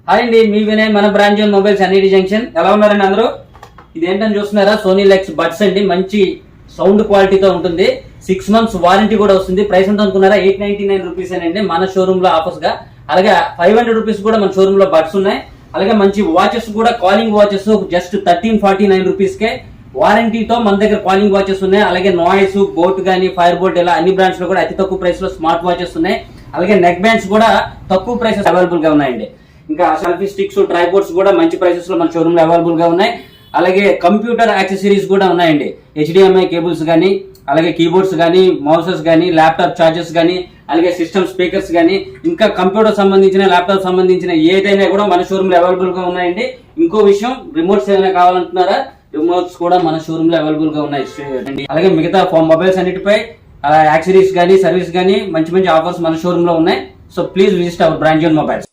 Hi అండి, మీ వినయ్, మన branch mobiles అన్నిటి జంక్షన్. ఎలా ఉన్నారండి అందరూ? ఇదేంటని చూస్తున్నారా, సోనీ లెక్స్ బడ్స్ అండి. మంచి సౌండ్ క్వాలిటీతో ఉంటుంది. 6 months వారంటీ కూడా వస్తుంది. ప్రైస్ ఎంత అనుకున్నారా? 899 రూపీస్ అండి మన షోరూమ్ లో ఆఫర్స్ గా. అలాగే 500 రూపీస్ కూడా మన షోరూమ్ లో బడ్స్ ఉన్నాయి. అలాగే మంచి వాచెస్ కూడా, కాలింగ్ వాచెస్ జస్ట్ 1349 రూపీస్ కే వారంటీతో మన దగ్గర కాలింగ్ వాచెస్ ఉన్నాయి. అలాగే నాయిస్, బోట్ గానీ, ఫైర్ బోట్, ఇలా అన్ని బ్రాండ్స్ లో కూడా అతి తక్కువ ప్రైస్ లో స్మార్ట్ వాచెస్ ఉన్నాయి. అలాగే నెక్ బ్యాండ్స్ కూడా తక్కువ ప్రైసెస్ అవైలబుల్ గా ఉన్నాయండి. ఇంకా సెల్ఫీ స్టిక్స్, ట్రైపోర్డ్స్ కూడా మంచి ప్రైసెస్ లో మన షోరూమ్ లో అవైలబుల్ గా ఉన్నాయి. అలాగే కంప్యూటర్ యాక్సెసరీస్ కూడా ఉన్నాయండి. HDMI కేబుల్స్ కానీ, అలాగే కీబోర్డ్స్ కానీ, మౌసెస్ కానీ, ల్యాప్టాప్ చార్జర్స్ కానీ, అలాగే సిస్టమ్ స్పీకర్స్ కానీ, ఇంకా కంప్యూటర్ సంబంధించిన, ల్యాప్టాప్ సంబంధించిన ఏదైనా కూడా మన షోరూమ్ లో అవైలబుల్ గా ఉన్నాయండి. ఇంకో విషయం, రిమోట్స్ ఏదైనా కావాలంటున్నారా? రిమోట్స్ కూడా మన షోరూమ్ లో అవైలబుల్ గా ఉన్నాయి. అలాగే మిగతా మొబైల్స్ అన్నిటిపై యాక్సెసరీస్ కానీ, సర్వీస్ కానీ మంచి మంచి ఆఫర్స్ మన షోరూమ్ లో ఉన్నాయి. So please visit our branch mobiles.